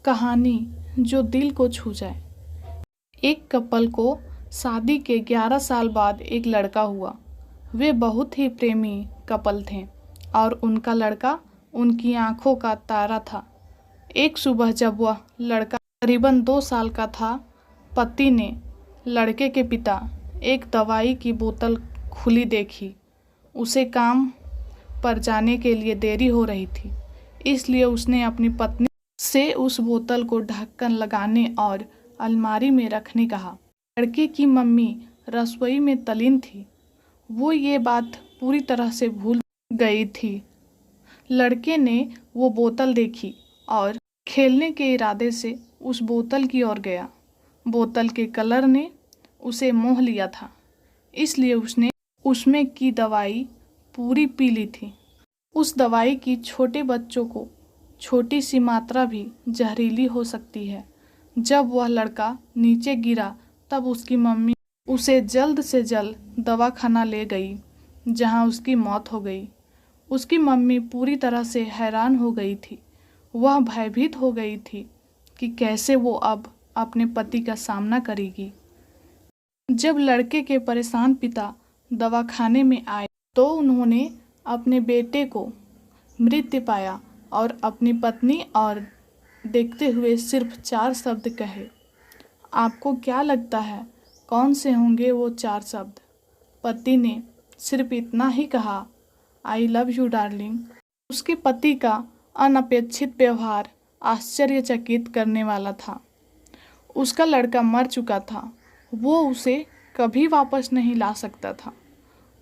कहानी जो दिल को छू जाए। एक कपल को शादी के 11 साल बाद एक लड़का हुआ। वे बहुत ही प्रेमी कपल थे और उनका लड़का उनकी आंखों का तारा था। एक सुबह जब वह लड़का करीबन 2 साल का था, पति ने लड़के के पिता एक दवाई की बोतल खुली देखी। उसे काम पर जाने के लिए देरी हो रही थी, इसलिए उसने अपनी पत्नी से उस बोतल को ढक्कन लगाने और अलमारी में रखने कहा। लड़के की मम्मी रसोई में तल्लीन थी। वो ये बात पूरी तरह से भूल गई थी। लड़के ने वो बोतल देखी और खेलने के इरादे से उस बोतल की ओर गया। बोतल के कलर ने उसे मोह लिया था, इसलिए उसने उसमें की दवाई पूरी पी ली थी। उस दवाई की छोटे बच्चों को छोटी सी मात्रा भी जहरीली हो सकती है। जब वह लड़का नीचे गिरा तब उसकी मम्मी उसे जल्द से जल्द दवाखाना ले गई, जहां उसकी मौत हो गई। उसकी मम्मी पूरी तरह से हैरान हो गई थी। वह भयभीत हो गई थी कि कैसे वो अब अपने पति का सामना करेगी। जब लड़के के परेशान पिता दवाखाने में आए तो उन्होंने अपने बेटे को मृत पाया और अपनी पत्नी और देखते हुए सिर्फ 4 शब्द कहे। आपको क्या लगता है कौन से होंगे वो 4 शब्द? पति ने सिर्फ इतना ही कहा, आई लव यू डार्लिंग। उसके पति का अनपेक्षित व्यवहार आश्चर्यचकित करने वाला था। उसका लड़का मर चुका था, वो उसे कभी वापस नहीं ला सकता था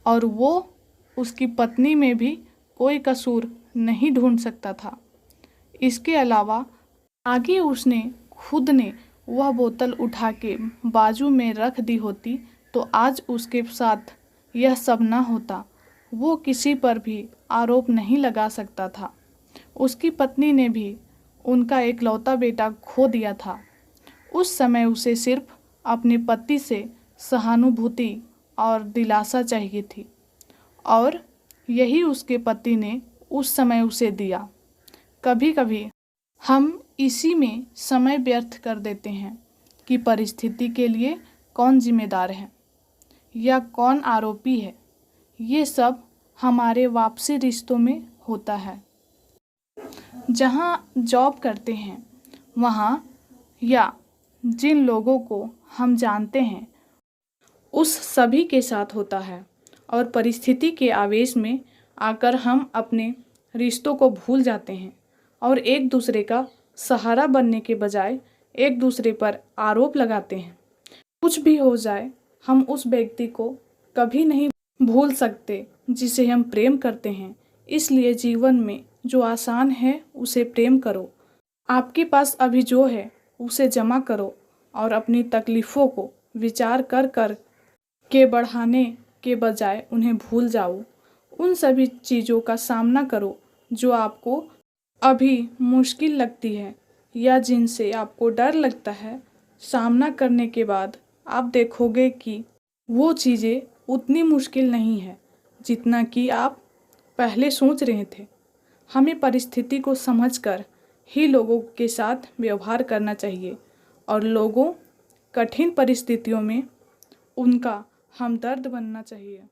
और वो उसकी पत्नी में भी कोई कसूर नहीं ढूंढ सकता था। इसके अलावा आगे उसने खुद ने वह बोतल उठा के बाजू में रख दी होती तो आज उसके साथ यह सब ना होता। वो किसी पर भी आरोप नहीं लगा सकता था। उसकी पत्नी ने भी उनका इकलौता बेटा खो दिया था। उस समय उसे सिर्फ अपने पति से सहानुभूति और दिलासा चाहिए थी और यही उसके पति ने उस समय उसे दिया। कभी कभी हम इसी में समय व्यर्थ कर देते हैं कि परिस्थिति के लिए कौन जिम्मेदार है या कौन आरोपी है। ये सब हमारे वापसी रिश्तों में होता है। जहाँ जॉब करते हैं वहाँ या जिन लोगों को हम जानते हैं उस सभी के साथ होता है और परिस्थिति के आवेश में आकर हम अपने रिश्तों को भूल जाते हैं और एक दूसरे का सहारा बनने के बजाय एक दूसरे पर आरोप लगाते हैं। कुछ भी हो जाए, हम उस व्यक्ति को कभी नहीं भूल सकते जिसे हम प्रेम करते हैं। इसलिए जीवन में जो आसान है उसे प्रेम करो। आपके पास अभी जो है उसे जमा करो और अपनी तकलीफ़ों को विचार कर कर के बढ़ाने के बजाय उन्हें भूल जाओ। उन सभी चीज़ों का सामना करो जो आपको अभी मुश्किल लगती है या जिनसे आपको डर लगता है। सामना करने के बाद आप देखोगे कि वो चीज़ें उतनी मुश्किल नहीं है जितना कि आप पहले सोच रहे थे। हमें परिस्थिति को समझकर ही लोगों के साथ व्यवहार करना चाहिए और लोगों कठिन परिस्थितियों में उनका हमदर्द बनना चाहिए।